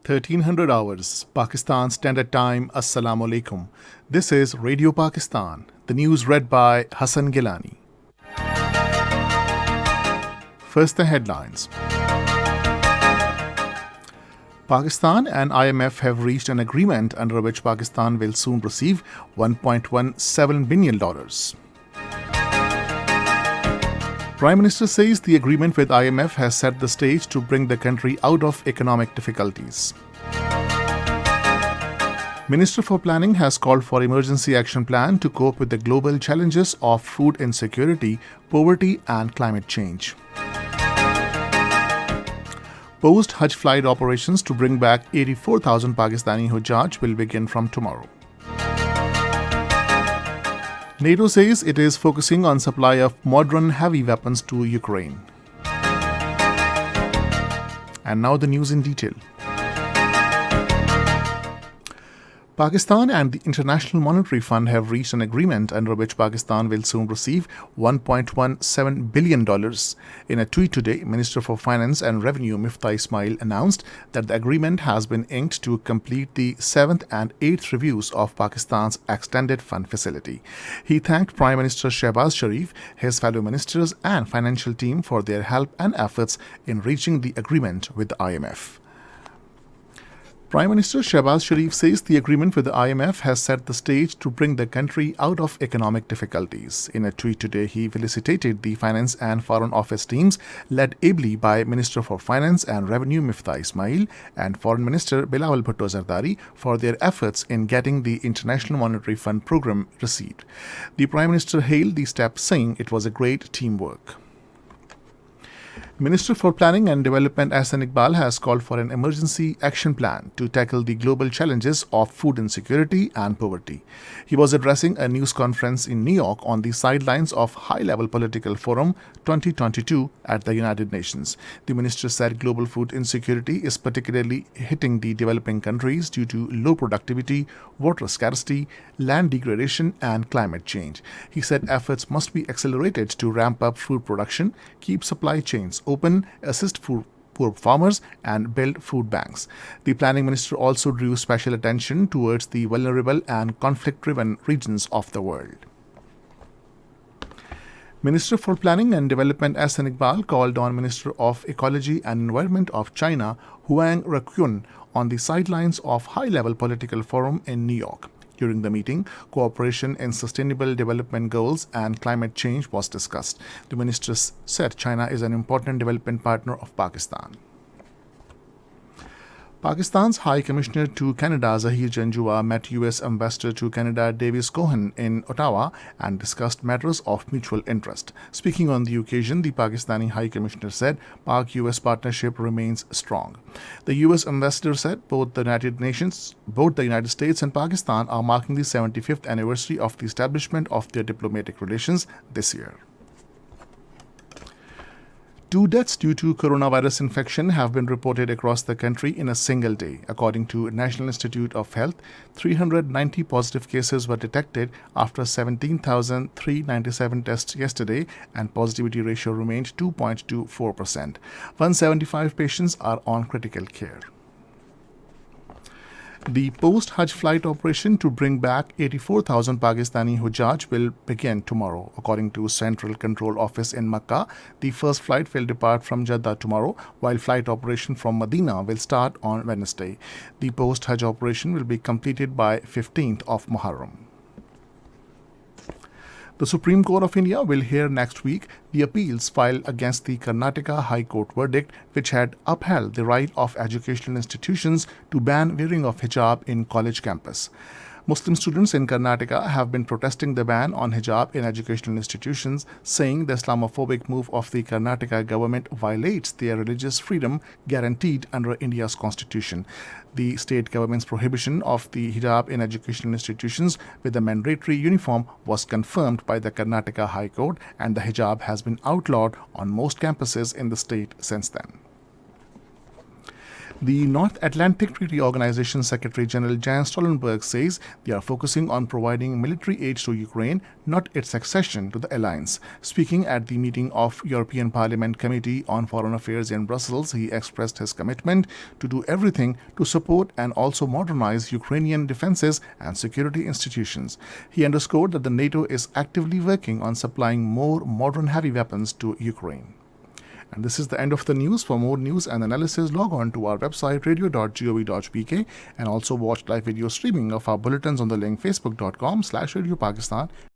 1300 hours, Pakistan Standard Time. Assalamu alaikum. This is Radio Pakistan. The news read by Hassan Gilani. First, the headlines. Pakistan and IMF have reached an agreement under which Pakistan will soon receive $1.17 billion. Prime Minister says the agreement with IMF has set the stage to bring the country out of economic difficulties. Minister for Planning has called for emergency action plan to cope with the global challenges of food insecurity, poverty and climate change. Post-Hajj flight operations to bring back 84,000 Pakistani Hujjaj will begin from tomorrow. NATO says it is focusing on supply of modern heavy weapons to Ukraine. And now the news in detail. Pakistan and the International Monetary Fund have reached an agreement under which Pakistan will soon receive $1.17 billion. In a tweet today, Minister for Finance and Revenue Miftah Ismail announced that the agreement has been inked to complete the 7th and 8th reviews of Pakistan's extended fund facility. He thanked Prime Minister Shehbaz Sharif, his fellow ministers and financial team for their help and efforts in reaching the agreement with the IMF. Prime Minister Shehbaz Sharif says the agreement with the IMF has set the stage to bring the country out of economic difficulties. In a tweet today, he felicitated the Finance and Foreign Office teams led ably by Minister for Finance and Revenue Miftah Ismail and Foreign Minister Bilawal Bhutto Zardari for their efforts in getting the International Monetary Fund program received. The Prime Minister hailed the step, saying it was a great teamwork. Minister for Planning and Development Ahsan Iqbal has called for an emergency action plan to tackle the global challenges of food insecurity and poverty. He was addressing a news conference in New York on the sidelines of High-Level Political Forum 2022 at the United Nations. The minister said global food insecurity is particularly hitting the developing countries due to low productivity, water scarcity, land degradation, and climate change. He said efforts must be accelerated to ramp up food production, keep supply chains open, assist poor farmers, and build food banks. The planning minister also drew special attention towards the vulnerable and conflict-driven regions of the world. Minister for Planning and Development Ahsan Iqbal called on Minister of Ecology and Environment of China, Huang Rakyun, on the sidelines of High-Level Political Forum in New York. During the meeting, cooperation in sustainable development goals and climate change was discussed. The ministers said China is an important development partner of Pakistan. Pakistan's High Commissioner to Canada, Zahir Janjua, met U.S. Ambassador to Canada, Davis Cohen, in Ottawa and discussed matters of mutual interest. Speaking on the occasion, the Pakistani High Commissioner said Pak-U.S. partnership remains strong. The U.S. Ambassador said both the United States and Pakistan are marking the 75th anniversary of the establishment of their diplomatic relations this year. 2 deaths due to coronavirus infection have been reported across the country in a single day. According to National Institute of Health, 390 positive cases were detected after 17,397 tests yesterday, and positivity ratio remained 2.24%. 175 patients are on critical care. The post-Hajj flight operation to bring back 84,000 Pakistani Hujjaj will begin tomorrow. According to Central Control Office in Makkah, the first flight will depart from Jeddah tomorrow, while flight operation from Medina will start on Wednesday. The post-Hajj operation will be completed by 15th of Muharram. The Supreme Court of India will hear next week the appeals filed against the Karnataka High Court verdict, which had upheld the right of educational institutions to ban wearing of hijab in college campus. Muslim students in Karnataka have been protesting the ban on hijab in educational institutions, saying the Islamophobic move of the Karnataka government violates their religious freedom guaranteed under India's constitution. The state government's prohibition of the hijab in educational institutions with a mandatory uniform was confirmed by the Karnataka High Court, and the hijab has been outlawed on most campuses in the state since then. The North Atlantic Treaty Organization Secretary General Jens Stoltenberg says they are focusing on providing military aid to Ukraine, not its accession to the alliance. Speaking at the meeting of European Parliament Committee on Foreign Affairs in Brussels, he expressed his commitment to do everything to support and also modernize Ukrainian defenses and security institutions. He underscored that the NATO is actively working on supplying more modern heavy weapons to Ukraine. And this is the end of the news. For more news and analysis, log on to our website radio.gov.pk and also watch live video streaming of our bulletins on the link facebook.com/Radio Pakistan.